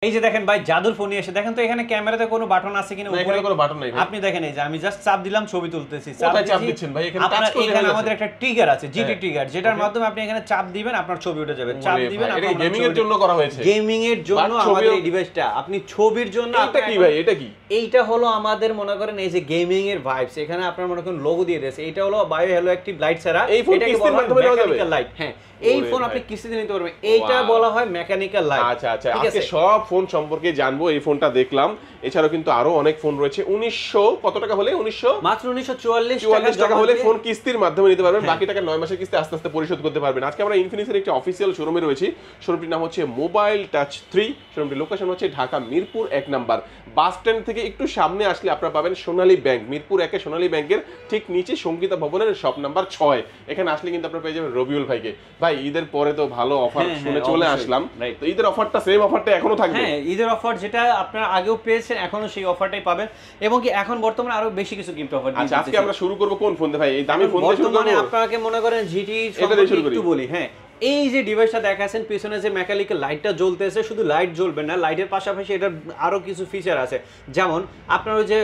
এই যে দেখেন ভাই জাদুর ফোন নিয়ে এসে দেখেন তো এখানে ক্যামেরাতে কোনো বাটন আছে কিনা উপরে কোনো বাটন নাই ভাই আপনি দেখেন এই যে আমি জাস্ট চাপ দিলাম ছবি তুলতেছি কোথায় চাপ দিচ্ছেন ভাই এখানে টাচ করলে এখানে আমাদের একটা ট্রিগার আছে জিটি ট্রিগার যেটার মাধ্যমে আপনি এখানে চাপ দিবেন আপনার ছবি উঠে যাবে চাপ দিবেন আপনার গেমিং এর জন্য করা হয়েছে গেমিং এর জন্য আমাদের এই ডিভাইসটা আপনি ছবির জন্য এটা কি ভাই এটা কি এইটা হলো আমাদের মনে করেন এই যে গেমিং এর ভাইবস এখানে আপনার মনে করেন লোগো দিয়ে দিয়েছে এটা হলো বায়ো হ্যালো অ্যাক্টিভ লাইট ছাড়া এটাকে বলা হয় মেকানিক্যাল লাইট হ্যাঁ এই ফোন আপনি কিস্তিতে নিতে পারবেন এইটা বলা হয় মেকানিক্যাল লাইট আচ্ছা আচ্ছা আজকে সব ফোন সম্পর্কে জানবো এই ফোনটা দেখলাম এছাড়াও কিন্তু আরো অনেক ফোন রয়েছে 1900 কত টাকা হলে 1900 মাত্র 1944 টাকা হলে ফোন কিস্তির মাধ্যমে নিতে পারবেন বাকি টাকা 9 মাসের কিস্তি আস্তে আস্তে পরিশোধ করতে পারবেন আজকে আমরা ইনফিনিক্সের একটি অফিশিয়াল শোরুমে রয়েছি শোরুমটির নাম হচ্ছে মোবাইল টাচ 3 শোরুমটির লোকেশন হচ্ছে Dhaka Mirpur 1 number bus stand থেকে একটু সামনে আসলে আপনারা পাবেন সোনালী ব্যাংক মিরপুর 1 এ সোনালী ব্যাংকের ঠিক নিচে সঙ্গীতা ভবনের শপ নাম্বার 6 এখানে আসলে কিন্তু আপনারা পেয়ে যাবেন রবিউল ভাইকে ভাই ঈদের পরে তো ভালো অফার শুনে চলে আসলাম তো ঈদের অফারটা সেম অফারটা এখনো থাকবে হ্যাঁ ঈদের অফার যেটা আপনারা আগেও পেয়েছেন এখনো সেই অফারটাই পাবেন এবং কি এখন বর্তমানে আরো বেশি কিছু গিফট অফার দিচ্ছি আচ্ছা আজকে আমরা শুরু করব কোন ফোন দিয়ে ভাই এই দামি ফোন দিয়ে শুরু করব বর্তমানে আপনাকে মনে করেন জিটি সম্পর্কে একটু বলি হ্যাঁ এই যে ডিভাইসটা দেখাচ্ছেন পিছনে যে মেকানিক্যাল লাইটটা জ্বলতেছে শুধু লাইট জ্বলবে না লাইটের পাশাপাশি এটার আরো কিছু ফিচার আছে যেমন আপনার ওই যে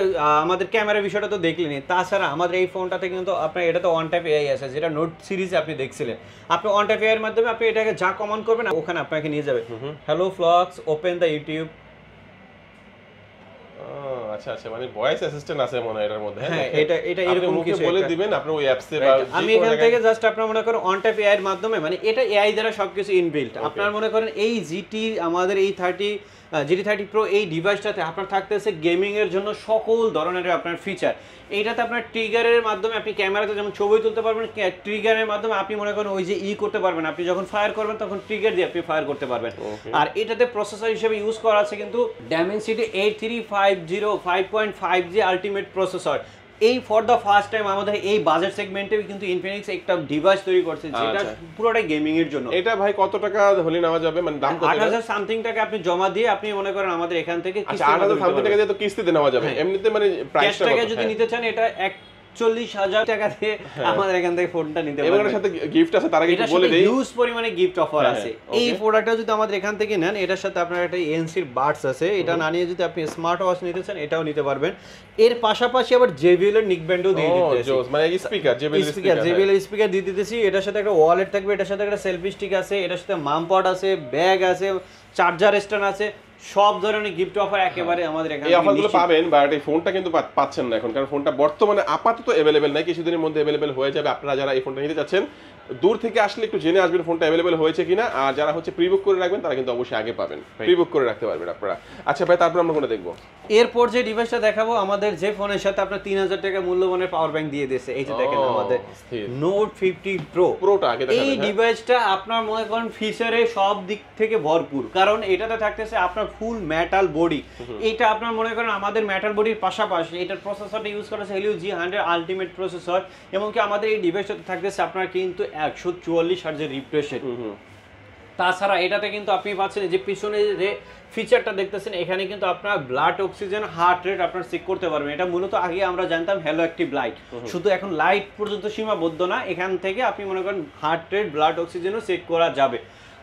আমাদের ক্যামেরা বিষয়টা তো দেখলেনই তাছাড়া আমাদের এই ফোনটাতে কিন্তু আপনার এটা তো ওয়ান টাইপ এআই আছে যেটা নোট সিরিজে আপনি দেখছিলেন আপনি ওয়ান টাইপ এআই এর মাধ্যমে আপনি এটাকে যা কমান্ড করবেন ওখানে আপনাকে নিয়ে যাবে hello flux open the YouTube আচ্ছা আচ্ছা মানে ভয়েস অ্যাসিস্ট্যান্ট আছে মনে হয় এর মধ্যে হ্যাঁ এটা এরকম কিছু বলে দিবেন আপনি ওই অ্যাপসে বা আমি এখান থেকে জাস্ট আপনারা মনে করেন অন টাইপ এআই এর মাধ্যমে মানে এটা এআই দ্বারা সবকিছু ইনবিল্ট আপনারা মনে করেন এই জিটি আমাদের এই GT30 Pro এই ডিভাইসটাতে আপনার থাকতেছে গেমিং এর জন্য সকল ধরনের আপনার ফিচার এইটাতে আপনার ট্রিগারের মাধ্যমে আপনি ক্যামেরাতে যেমন ছবি তুলতে পারবেন ট্রিগারের মাধ্যমে আপনি মনে করেন ওই যে করতে পারবেন আপনি যখন ফায়ার করবেন তখন ট্রিগার দিয়ে আপনি ফায়ার করতে পারবেন আর এটাতে প্রসেসর হিসেবে ইউজ করা আছে কিন্তু Dimensity 8350 5.5G আলটিমেট প্রসেসর এই ফর দা ফার্স্ট টাইম আমাদের এই বাজেট সেগমেন্টে কিন্তু ইনফিনিক্স একটা ডিভাইস তৈরি করছে যেটা পুরোটাই গেমিং এর জন্য এটা ভাই কত টাকা হলে নেওয়া যাবে মানে দাম কত 8000 সামথিং টাকা আপনি জমা দিয়ে আপনি মনে করেন আমাদের এখান থেকে আচ্ছা 8000 সামথিং টাকা দিয়ে তো কিস্তিতে নেওয়া যাবে এমনিতে মানে প্রাইসটা টাকা যদি নিতে চান এটা 40,000 টাকা দিয়ে আমাদের এখান থেকে ফোনটা নিতে পারবেন এর সাথে গিফট আছে তার আগে একটু বলে দেই হিউজ পরিমাণে গিফট অফার আছে এই প্রোডাক্টটা যদি আমাদের এখান থেকে নেন এটার সাথে আপনার একটা এনসির বাডস আছে এটা না নিয়ে যদি আপনি স্মার্ট ওয়াচ নিতে চান এটাও নিতে পারবেন এর পাশাপাশি আবার JBL এর নিকব্যান্ডও দিয়ে দিতেছি মানে স্পিকার JBL এর স্পিকার দিয়ে দিতেছি এটার সাথে একটা ওয়ালেট থাকবে এটার সাথে একটা সেলফি স্টিক আছে এটার সাথে মাম পড আছে ব্যাগ আছে চার্জার স্ট্যান্ড আছে সব ধরনের গিফট অফার একেবারে আমাদের এখানে এই অফারগুলো পাবেন বাট এই ফোনটা কিন্তু পাচ্ছেন না এখন কারণ ফোনটা বর্তমানে আপাতত अवेलेबल নাই কিছুদিনের মধ্যে अवेलेबल হয়ে যাবে আপনারা যারা এই ফোনটা নিতে যাচ্ছেন দূর থেকে আসলে একটু জেনে আসবেন ফোনটা अवेलेबल হয়েছে কিনা আর যারা হচ্ছে প্রি বুক করে রাখবেন তারা কিন্তু অবশ্যই আগে পাবেন প্রি বুক করে রাখতে পারবেন আপনারা আচ্ছা ভাই তারপর আমরা কোনটা দেখব এরপর যে ডিভাইসটা দেখাবো আমাদের যে ফোনের সাথে আপনার 3000 টাকা মূল্যবানের পাওয়ার ব্যাংক দিয়ে দিয়েছে এই যে দেখেন আমাদের নোট 50 প্রোটা আগে দেখাবেন এই ডিভাইসটা আপনার মনে করেন ফিচারে সব দিক থেকে ভরপুর কারণ এটাতে থাকতেছে আপনার ফুল মেটাল বডি এটা আপনার মনে করেন আমাদের মেটাল বডির পাশাপাশি এটার প্রসেসরটা ইউজ করা আছে Helio G100 আলটিমেট প্রসেসর এবং কি আমাদের এই ডিভাইসটাতে থাকতেছে আপনার কিন্তু 144 হার্জের রিফ্রেশ রেট তাছাড়া এটাতে কিন্তু আপনি পাচ্ছেন যে পিছনে যে ফিচারটা দেখতেছেন এখানে কিন্তু আপনার ব্লাড অক্সিজেন হার্ট রেট আপনারা চেক করতে পারবেন এটা মূলত আগে আমরা জানতাম হ্যালো অ্যাক্টিভ লাইট শুধু এখন লাইট পর্যন্ত সীমাবদ্ধ না এখান থেকে আপনি মনে করেন হার্ট রেট ব্লাড অক্সিজেনও চেক করা যাবে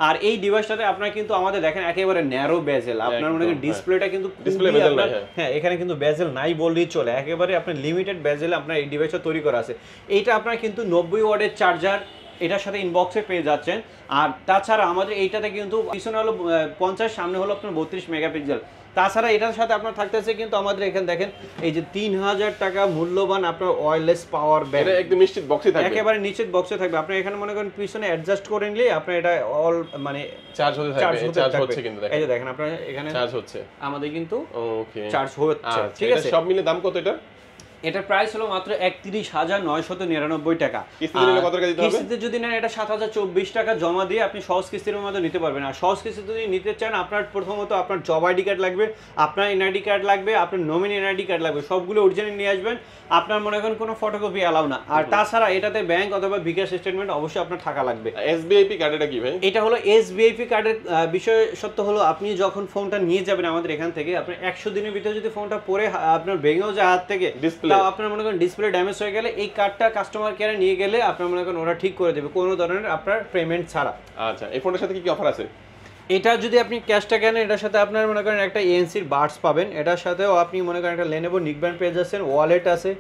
আর এই ডিভাইসটাতে আপনারা কিন্তু আমাদের দেখেন একেবারে ন্যারো বেজেল আপনার মনে করেন ডিসপ্লেটা কিন্তু ডিসপ্লে বেজেল নাই হ্যাঁ এখানে কিন্তু বেজেল নাই বললেই চলে একেবারে আপনার লিমিটেড বেজেল আপনার এই ডিভাইসটা তৈরি করা আছে এইটা আপনার কিন্তু 90 ওয়াটের চার্জার এটার সাথে ইনবক্সে পেয়ে যাচ্ছেন আর তাছাড়া আমাদের এইটাতে কিন্তু পিছনে হলো 50 সামনে হলো আপনার 32 মেগাপিক্সেল তাছাড়া এটার সাথে আপনার থাকতেছে কিন্তু আমাদের এখানে দেখেন এই যে 3000 টাকা মূল্যবান আপনার ওয়্যারলেস পাওয়ার ব্যাংক এটা একদম নিশ্চিত বক্সে থাকবে একেবারে নিশ্চিত বক্সে থাকবে আপনি এখানে মনে করেন পিছনে অ্যাডজাস্ট করে নিলে আপনি এটা অল মানে চার্জ হতে থাকবে চার্জ হচ্ছে কিন্তু দেখেন এই যে দেখেন আপনারা এখানে চার্জ হচ্ছে আমাদের কিন্তু ওকে চার্জ হচ্ছে ঠিক আছে সব মিলে দাম কত এটা এটার প্রাইস হলো মাত্র 31,999 টাকা কিস্তিতে নিলে কত টাকা দিতে হবে কিস্তিতে যদি নেন এটা 7,024 টাকা জমা দিয়ে আপনি সহজ কিস্তির মধ্যে নিতে পারবেন আর সহজ কিস্তি যদি নিতে চান আপনার প্রথমত আপনার জব আইডি কার্ড লাগবে আপনার এনআইডি কার্ড লাগবে আপনার নমিনি এনআইডি কার্ড লাগবে সবগুলো অরিজিনাল নিয়ে আসবেন আপনার মনে করেন কোনো ফটোকপি অ্যালাউ না আর তাছাড়া এটাতে ব্যাংক অথবা বিকাশ স্টেটমেন্ট অবশ্যই আপনার থাকা লাগবে এসবিআইপি কার্ডটা কি ভাই এটা হলো এসবিআইপি কার্ডের বিষয় সত্য হলো আপনি যখন ফোনটা নিয়ে যাবেন আমাদের এখান থেকে আপনি 100 দিনের ভিতরে যদি ফোনটা পরে আপনার ভেঙেও যায় হাত থেকে তাও আপনার মনে করেন ডিসপ্লে ড্যামেজ হয়ে গেলে এই কার্ডটা কাস্টমার কেয়ারে নিয়ে গেলে আপনার মনে করেন ওরা ঠিক করে দেবে কোনো ধরনের আপনার পেমেন্ট ছাড়া আচ্ছা এই ফোনের সাথে কি কি অফার আছে এটা যদি আপনি ক্যাশটা কেনেন, এটার সাথে আপনার মনে করেন একটা এএনসির বাডস পাবেন, এটার সাথেও আপনি মনে করেন একটা লেনোভো নিকব্যান্ড পেয়ে যাচ্ছেন, ওয়ালেট আছে,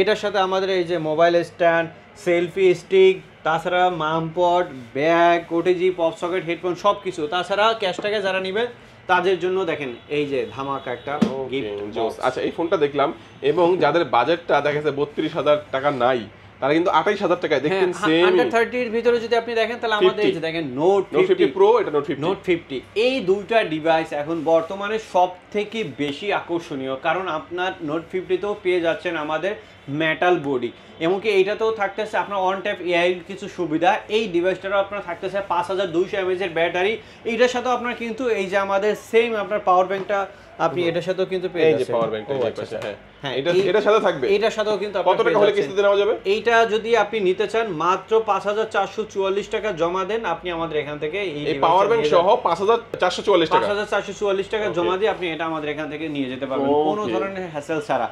এটার সাথে আমাদের এই যে মোবাইল স্ট্যান্ড, সেলফি স্টিক, তাছাড়া মামপড, bag, OTG, pop socket, headphone সব কিছু। তাছাড়া ক্যাশটাকে যারা নেবে তাদের জন্য দেখেন এই যে ধামাকা একটা গিফট। আচ্ছা, এই ফোনটা দেখলাম, এবং যাদের বাজেটটা দেখা যাচ্ছে 32,000 টাকা নাই, তারা কিন্তু 28,000 টাকায় দেখেন সেম আন্ডার 30 এর ভিতরে যদি আপনি দেখেন তাহলে আমাদের এই যে দেখেন নোট 50 প্রো, এটা নোট 50। এই দুইটা ডিভাইস এখন বর্তমানে সবথেকে বেশি আকর্ষণীয়, কারণ আপনার নোট 50 তেও পেয়ে যাচ্ছেন আমাদের মেটাল বডি, এমনকি এইটাতেও থাকতেছে আপনার অন ট্যাপ এআই কিছু সুবিধা। এই ডিভাইসটারও আপনার থাকতেছে 5200 mAh এর ব্যাটারি। এইটার সাথেও আপনার কিন্তু এই যে আমাদের সেম আপনার পাওয়ার ব্যাংকটা আপনি এটার সাথেও কিন্তু পেয়ে যাচ্ছেন। এই যে পাওয়ার ব্যাংকটা এই পাশে, হ্যাঁ এটার সাথে থাকবে। এটার সাথেও কিন্তু কত টাকা হলে কিস্তিতে নেওয়া যাবে? এইটা যদি আপনি নিতে চান মাত্র 5444 টাকা জমা দেন, আপনি আমাদের এখান থেকে এই পাওয়ার ব্যাংক সহ 5444 টাকা 5444 টাকা জমা দিয়ে আপনি এটা আমাদের এখান থেকে নিয়ে যেতে পারবেন কোনো ধরনের হ্যাসেল ছাড়া।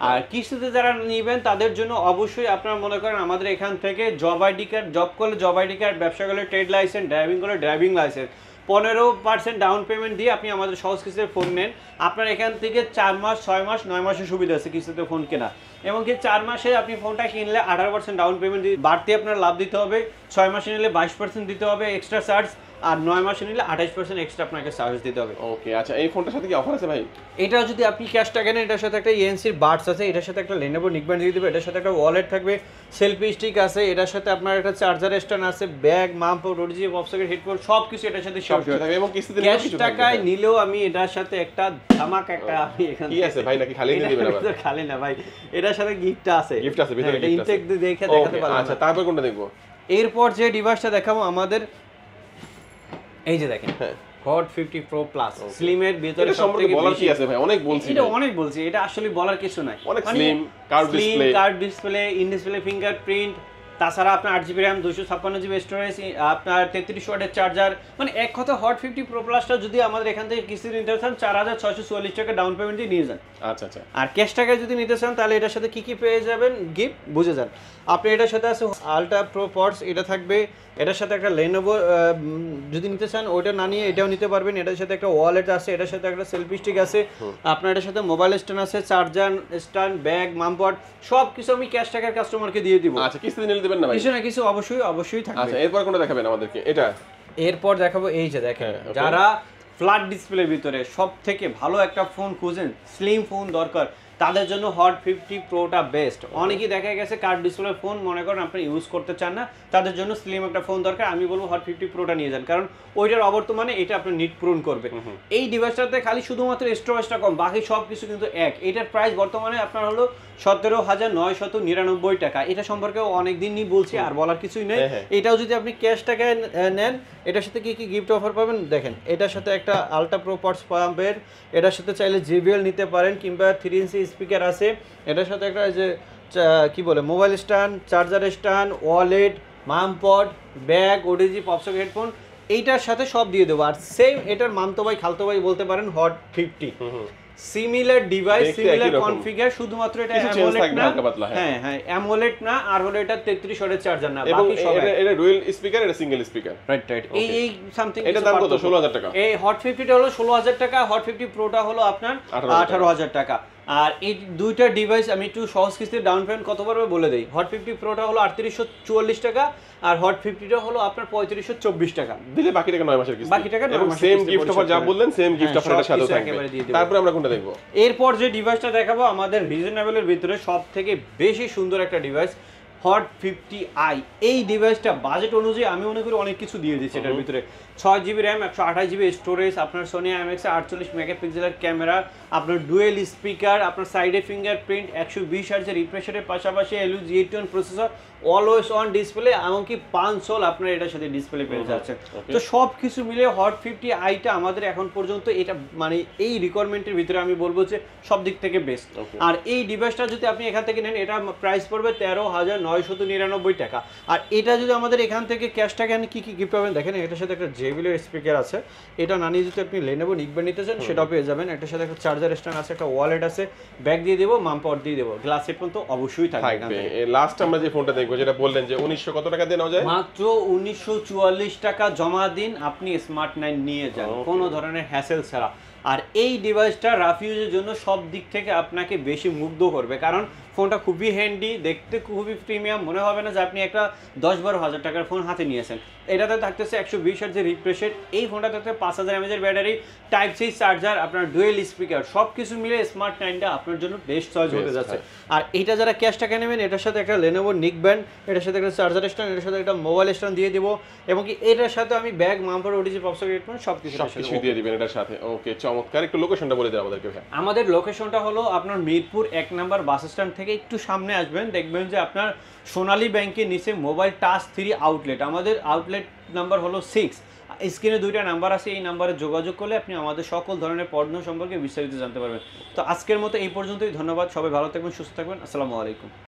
আর কিস্তিতে যারা নেবেন তাদের জন্য অবশ্যই আপনারা মনে করেন আমাদের এখান থেকে জব আইডি কার্ড, জব করলে জব আইডি কার্ড, ব্যবসা করলে ট্রেড লাইসেন্স, ড্রাইভিং করলে ড্রাইভিং লাইসেন্স, 15% ডাউন পেমেন্ট দিয়ে আপনি আমাদের সহজ কিস্তিতে ফোন নেন। আপনার এখান থেকে 4 মাস, 6 মাস, 9 মাসের সুবিধা আছে কিস্তিতে ফোন কেনা। এমনকি 4 মাসে আপনি ফোনটা কিনলে 18% ডাউন পেমেন্ট দিয়ে বাড়তি আপনার লাভ দিতে হবে, 6 মাসে নিলে 22% দিতে হবে এক্সট্রা চার্জ, আর 9 মাসে নিলে 28% এক্সট্রা আপনাকে চার্জ দিতে হবে। ওকে, আচ্ছা এই ফোনটার সাথে কি অফার আছে ভাই? এটা যদি আপনি ক্যাশটা কেনেন, এটার সাথে একটা এএনসির বাডস আছে, এটার সাথে একটা লেনোভো নিকব্যান্ড দিয়ে দিবে, এটার সাথে একটা ওয়ালেট থাকবে, সেলফি স্টিক আছে, এটার সাথে আপনার একটা চার্জার স্ট্যান্ড আছে, ব্যাগ, মামপড, ওটিজি, পপ সকেট, হেডফোন সবকিছু এটার সাথে সব থাকবে। এবং কিস্তিতে ক্যাশ টাকায় নিলেও আমি এটার সাথে একটা ধামাক একটা আমি এখানে কি আছে ভাই, নাকি খালি দিয়ে দিবেন? আবার খালি না ভাই, এটার সাথে গিফট আছে ভিতরে এটা ইনটেক দিয়ে দেখে দেখাতে পারলাম। আচ্ছা, তারপর কোনটা দেখবো? এরপর যে ডিভাইসটা দেখাবো আমাদের এই যে দেখেন হট 50 প্রো প্লাস স্লিমের ভিতরে এটা সম্পর্কে বলার কি আছে ভাই? অনেক বলছি, এটা অনেক বলছি, এটা আসলে বলার কিছু নাই। অনেক slim, curve display, in display fingerprint, তাছাড়া আপনার 8GB RAM, 256GB স্টোরেজ, আপনার 33 ওয়াটের চার্জার, মানে এক কথা হট 50 প্রো প্লাসটা যদি আমাদের এখান থেকে কিস্তিতে নিতে চান 4644 টাকা ডাউন পেমেন্ট দিয়ে নিয়ে যান। আচ্ছা আচ্ছা। আর ক্যাশ টাকায় যদি নিতে চান তাহলে এটার সাথে কি কি পেয়ে যাবেন গিফট বুঝে যান। আপনি এটার সাথে আছে আলট্রা প্রো পডস, এটা থাকবে, এটার সাথে একটা লেনোভো যদি নিতে চান ওইটা না নিয়ে এটাও নিতে পারবেন। এটার সাথে একটা ওয়ালেট আছে, এটার সাথে একটা সেলফি স্টিক আছে, আপনার এটার সাথে মোবাইল স্ট্যান্ড আছে, চার্জার স্ট্যান্ড, ব্যাগ, মামপড সব কিছু আমি ক্যাশ টাকার কাস্টমারকে দিয়ে দিব। আচ্ছা, কিস্তিতে নিলে দিবেন না ভাই? কিছু না কিছু অবশ্যই থাকবে। আচ্ছা, এরপর কোনটা দেখাবেন আমাদেরকে? এটা এরপর দেখাবো এই যে দেখেন, যারা ফ্ল্যাট ডিসপ্লের ভিতরে সবথেকে ভালো একটা ফোন খুঁজেন, স্লিম ফোন দরকার, তাদের জন্য হট 50 প্রোটা বেস্ট। অনেকেই দেখা গেছে কার্ড ডিসপ্লে ফোন মনে করেন আপনি ইউজ করতে চান না, তাদের জন্য স্লিম একটা ফোন দরকার। আমি বলবো হট 50 প্রোটা নিয়ে যান, কারণ ওইটার অবর্তমানে এটা আপনার নিট পূরণ করবে। এই ডিভাইসটাতে খালি শুধুমাত্র স্টোরেজটা কম, বাকি সব কিছু কিন্তু এক। এটার প্রাইস বর্তমানে আপনার হলো 17,999 টাকা। এটা সম্পর্কে অনেকদিনই বলছি, আর বলার কিছুই নেই। এটাও যদি আপনি ক্যাশ টাকায় নেন, এটার সাথে কি কি গিফট অফার পাবেন দেখেন। এটার সাথে একটা আলট্রা প্রো পডস পাবেন, এটার সাথে চাইলে JBL নিতে পারেন, কিংবা 3 ইঞ্চি স্পিকার আছে, এটার সাথে একটা যে কি বলে mobile stand, charger stand, wallet, মামপড, bag, OTG, pop socket, headphone, এইটার সাথে সব দিয়ে দেবো। আর সেম এটার মামতো ভাই খালতো ভাই বলতে পারেন hot 50 similar device, similar configure, শুধুমাত্র এটা অ্যামোলেড না। হ্যাঁ হ্যাঁ, অ্যামোলেড না, আর হলো এটা 33 ওয়াটের চার্জার না, বাকি সব এটা ডুয়াল স্পিকার, এটা সিঙ্গেল স্পিকার। রাইট। এই সামথিং। এটা দাম কত? 16000 টাকা। এই হট 50 টা হলো 16000 টাকা, হট 50 প্রোটা হলো আপনার 18000 টাকা। আর এই দুইটা ডিভাইস আমি একটু সহজ কিস্তিতে ডাউন পেমেন্ট কত পারবে বলে দেই। হট 50 প্রোটা হলো 3844 টাকা, আর হট 50 টা হলো আপনার 3524 টাকা দিলে বাকি টাকা 9 মাসের কিস্তি। বাকি টাকা 9 মাসের সেম গিফট অফার যা বললেন, সেম গিফট অফার এর সাথে থাকবে। তারপর আমরা কোনটা দেখব? এরপর যে ডিভাইসটা দেখাবো আমাদের রিজনেবলের ভিতরে সবথেকে বেশি সুন্দর একটা ডিভাইস, হট 50i। এই ডিভাইসটা বাজেট অনুযায়ী আমি মনে করি অনেক কিছু দিয়ে দিচ্ছে। এটার ভিতরে 6GB RAM, 128GB স্টোরেজ, আপনার সোনি IMX 48 মেগাপিক্সেলের ক্যামেরা, আপনার ডুয়েল স্পিকার, আপনার সাইডে ফিঙ্গারপ্রিন্ট, 120 হার্টজের রিফ্রেশ রেটের পাশাপাশি LG 81 processor, always on display, এমনকি 5 আপনার এটার সাথে ডিসপ্লে পেয়ে যাচ্ছে। তো সব কিছু মিলে হট 50iটা আমাদের এখন পর্যন্ত এটা মানে এই রিকোয়ারমেন্টের ভিতরে আমি বলবো যে সব দিক থেকে বেস্ট। আর এই ডিভাইসটা যদি আপনি এখান থেকে নেন, এটা প্রাইস পড়বে 13,999 টাকা। আর এটা যদি আমাদের এখান থেকে ক্যাশ টাকা কি কি গিফট পাবেন দেখেন। এটার সাথে একটা জেবিএল স্পিকার আছে, এটা না নিয়ে যদি আপনি Lenovo নিকবেন নিতে চান সেটাও পেয়ে যাবেন। এটার সাথে একটা চার্জার স্ট্যান্ড আছে, একটা ওয়ালেট আছে, ব্যাগ দিয়ে দেবো, মাম পাওয়ার দিয়ে দেবো, গ্লাস হেডফোন তো অবশ্যই থাকবে। লাস্ট আমরা যে ফোনটা দেখবো যেটা বললেন যে 1900 কত টাকা দিয়ে নেওয়া যায়? মাত্র 1944 টাকা জমা দিন, আপনি স্মার্ট 9 নিয়ে যান কোনো ধরনের হ্যাসেল ছাড়া। আর এই ডিভাইসটা রাফ ইউজের জন্য সব দিক থেকে আপনাকে বেশি মুগ্ধ করবে, কারণ ফোনটা খুবই হ্যান্ডি, দেখতে খুবই প্রিমিয়াম, মনে হবে না যে আপনি একটা 10-12 হাজার টাকার ফোন হাতে নিয়েছেন। এটাতে থাকতেছে 120 হার্টজের রিফ্রেশ রেট, এই ফোনটা থাকতে 5000 mAh battery, type C charger, আপনার ডুয়েল স্পিকার, সব কিছু মিলে স্মার্ট 9টা আপনার জন্য বেস্ট চয়েস হতে যাচ্ছে। আর এটা যারা ক্যাশ টাকা নেবেন, এটার সাথে একটা Lenovo নিকবেন, এটার সাথে একটা চার্জার স্ট্যান্ড, এটার সাথে একটা মোবাইল স্ট্যান্ড দিয়ে দিব, এবং কি এটার সাথে আমি ব্যাগ, মাম্পার, ওটিজি, পপসক হেডফোন সব কিছু দিয়ে দিবেন এটার সাথে। ওকে, চমৎকার। একটু লোকেশনটা বলে দেন আমাদেরকে ভাই। আমাদের লোকেশনটা হলো আপনার মিরপুর 1 নাম্বার বাস স্ট্যান্ড থেকে একটু সামনে আসবেন, দেখবেন যে আপনার সোনালী ব্যাংকের নিচে মোবাইল টাচ 3 আউটলেট, আমাদের আউটলেট নাম্বার হলো 6। স্ক্রিনে 2টা নাম্বার আছে, এই নাম্বারে যোগাযোগ করলে আপনি আমাদের সকল ধরনের পণ্য সম্পর্কে বিস্তারিত জানতে পারবেন। তো আজকের মতো এই পর্যন্তই, ধন্যবাদ, সবাই ভালো থাকবেন, সুস্থ থাকবেন, আসসালামু আলাইকুম।